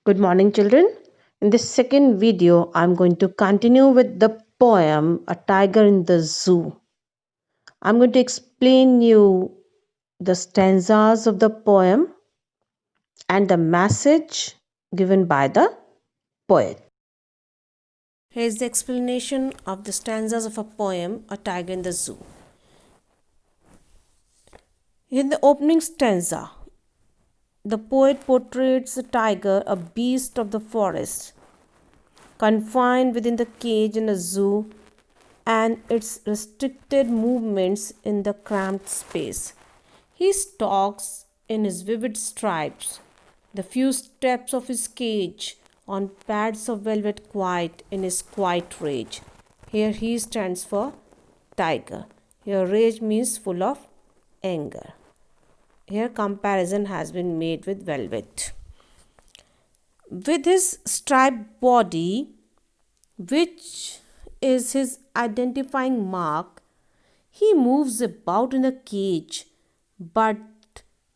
Good morning, children. In this second video, I'm going to continue with the poem A Tiger in the Zoo. I'm going to explain you the stanzas of the poem and the message given by the poet. Here's the explanation of the stanzas of a poem A Tiger in the Zoo. In the opening stanza, the poet portrays a tiger, a beast of the forest, confined within the cage in a zoo and its restricted movements in the cramped space. He stalks in his vivid stripes, the few steps of his cage on pads of velvet quiet in his quiet rage. Here he stands for tiger. Here rage means full of anger. Here comparison has been made with velvet. With his striped body, which is his identifying mark, he moves about in a cage, but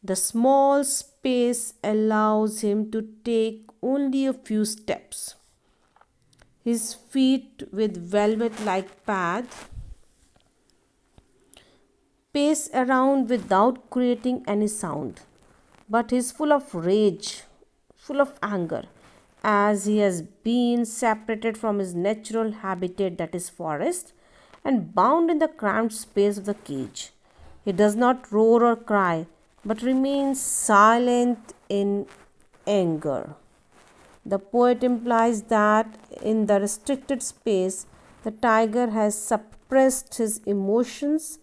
the small space allows him to take only a few steps. His feet with velvet like pads pace around without creating any sound, but he is full of rage, full of anger, as he has been separated from his natural habitat, that is forest, and bound in the cramped space of the cage. He does not roar or cry, but remains silent in anger. The poet implies that in the restricted space, the tiger has suppressed his emotions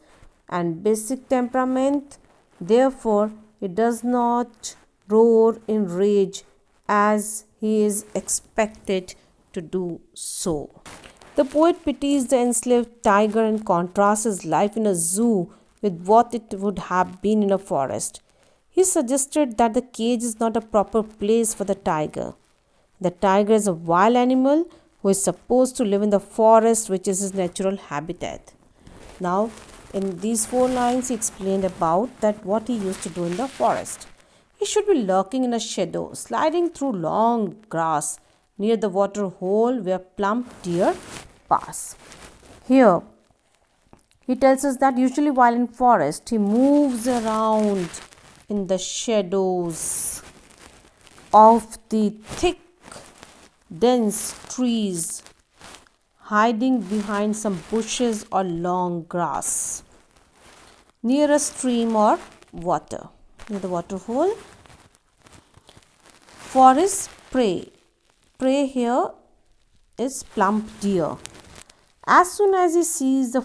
and basic temperament. Therefore, he does not roar in rage as he is expected to do so. The poet pities the enslaved tiger and contrasts his life in a zoo with what it would have been in a forest. He suggested that the cage is not a proper place for the tiger. The tiger is a wild animal who is supposed to live in the forest, which is his natural habitat. Now, in these 4 lines, he explained about that what he used to do in the forest. He should be lurking in a shadow, sliding through long grass near the water hole where plump deer pass. Here, he tells us that usually while in forest, he moves around in the shadows of the thick, dense trees, hiding behind some bushes or long grass, near a stream or water, near the water hole. For his prey, prey here is plump deer. As soon as he sees the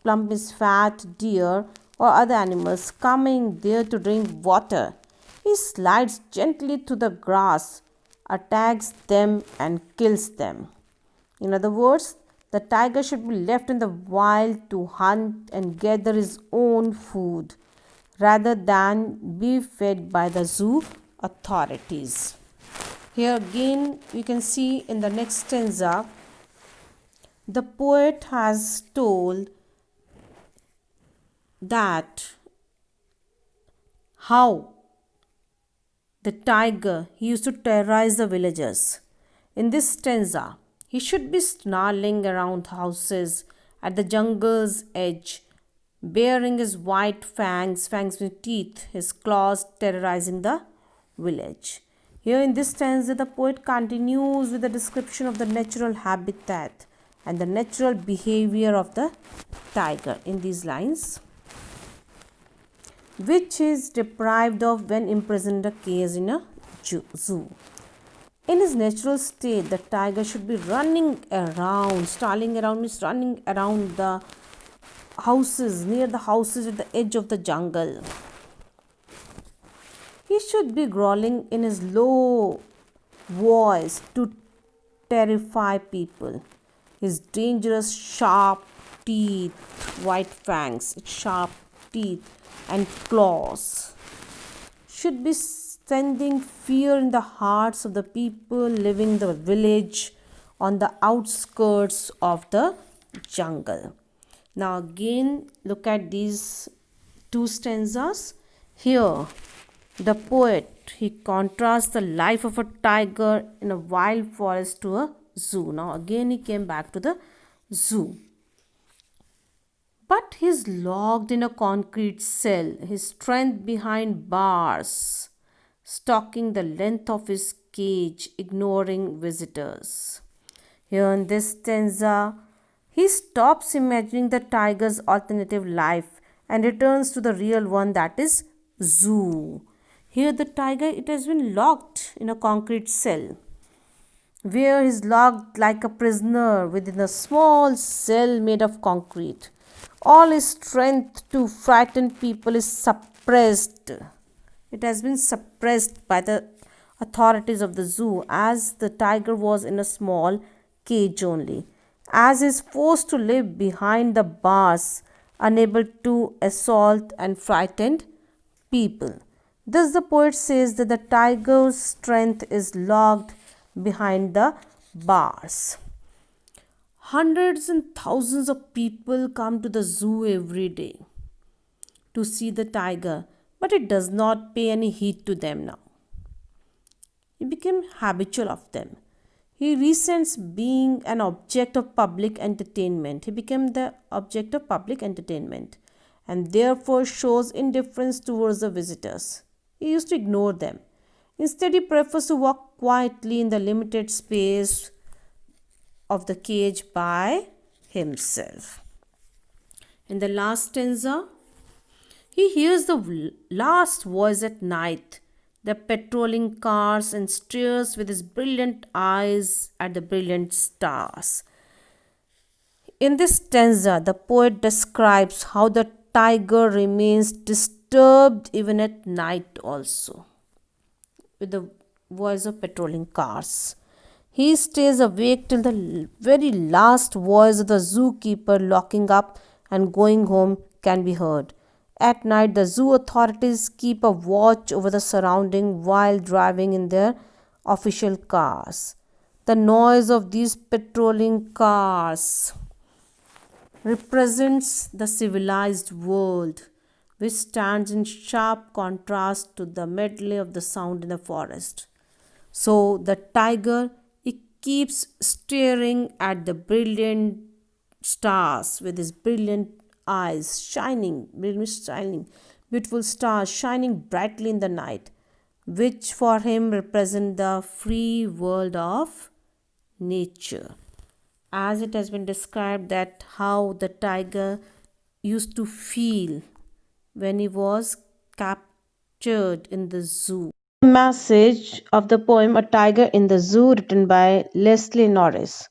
plump is fat deer or other animals coming there to drink water, he slides gently to the grass, attacks them and kills them. In other words, the tiger should be left in the wild to hunt and gather his own food rather than be fed by the zoo authorities. Here again, you can see in the next stanza, the poet has told that how the tiger he used to terrorize the villagers. In this stanza, he should be snarling around houses at the jungle's edge, baring his white fangs with teeth, his claws terrorizing the village. Here in this stanza, the poet continues with the description of the natural habitat and the natural behavior of the tiger in these lines, which is deprived of when imprisoned in a cage in a zoo. In his natural state, the tiger should be running around, starling around means running around the houses, near the houses at the edge of the jungle. He should be growling in his low voice to terrify people. His dangerous, sharp teeth, white fangs, sharp teeth, and claws should be sending fear in the hearts of the people living in the village on the outskirts of the jungle. Now, again, look at these 2 stanzas. Here, The poet, he contrasts the life of a tiger in a wild forest to a zoo. Now again he came back to the zoo. But he's locked in a concrete cell, his strength behind bars, stalking the length of his cage, ignoring visitors. Here in this stanza, he stops imagining the tiger's alternative life and returns to the real one, that is zoo. Here the tiger, it has been locked in a concrete cell where he is locked like a prisoner within a small cell made of concrete. All his strength to frighten people is suppressed. It has been suppressed by the authorities of the zoo as the tiger was in a small cage only. As he is forced to live behind the bars, unable to assault and frighten people. Thus, the poet says that the tiger's strength is locked behind the bars. Hundreds and thousands of people come to the zoo every day to see the tiger, but it does not pay any heed to them now. He became habitual of them. He resents being an object of public entertainment. He became the object of public entertainment and therefore shows indifference towards the visitors. He used to ignore them. Instead, he prefers to walk quietly in the limited space of the cage by himself. In the last stanza, he hears the last voice at night, the patrolling cars, and stares with his brilliant eyes at the brilliant stars. In this stanza, the poet describes how the tiger remains disturbed even at night also, with the voice of patrolling cars. He stays awake till the very last voice of the zookeeper locking up and going home can be heard. At night, the zoo authorities keep a watch over the surrounding while driving in their official cars. The noise of these patrolling cars represents the civilized world, which stands in sharp contrast to the medley of the sound in the forest. So the tiger, he keeps staring at the brilliant stars with his brilliant eyes, shining, beautiful stars shining brightly in the night, which for him represent the free world of nature. As it has been described that how the tiger used to feel when he was captured in the zoo. The message of the poem A Tiger in the Zoo, written by Leslie Norris.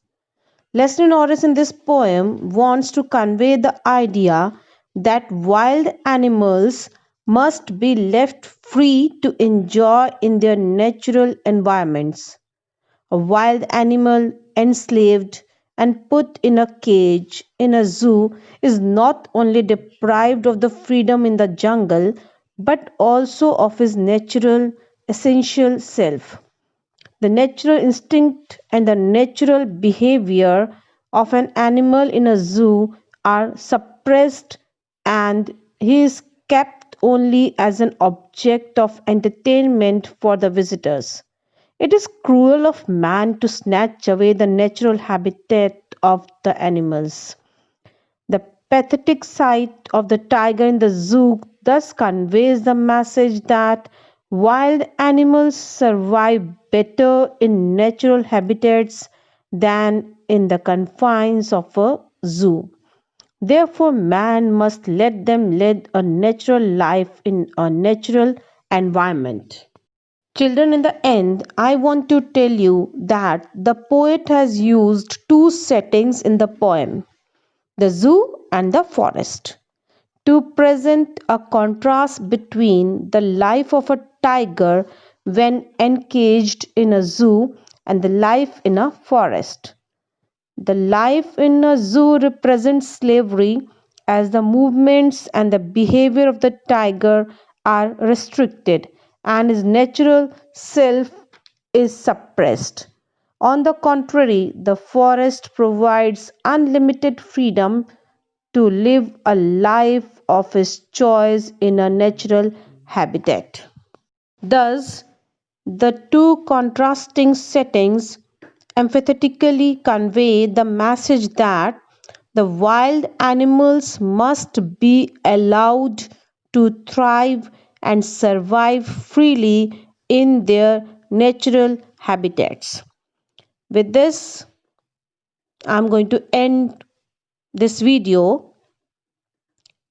Leslie Norris in this poem wants to convey the idea that wild animals must be left free to enjoy in their natural environments. A wild animal enslaved and put in a cage in a zoo is not only deprived of the freedom in the jungle but also of his natural essential self. The natural instinct and the natural behavior of an animal in a zoo are suppressed and he is kept only as an object of entertainment for the visitors. It is cruel of man to snatch away the natural habitat of the animals. The pathetic sight of the tiger in the zoo thus conveys the message that wild animals survive better in natural habitats than in the confines of a zoo. Therefore, man must let them lead a natural life in a natural environment. Children, in the end, I want to tell you that the poet has used two settings in the poem, the zoo and the forest, to present a contrast between the life of a tiger when encaged in a zoo and the life in a forest. The life in a zoo represents slavery as the movements and the behavior of the tiger are restricted and his natural self is suppressed. On the contrary, the forest provides unlimited freedom to live a life of his choice in a natural habitat. Thus, the two contrasting settings emphatically convey the message that the wild animals must be allowed to thrive and survive freely in their natural habitats. With this, I'm going to end this video.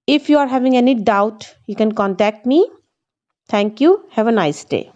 If you are having any doubt, you can contact me. Thank you. Have a nice day.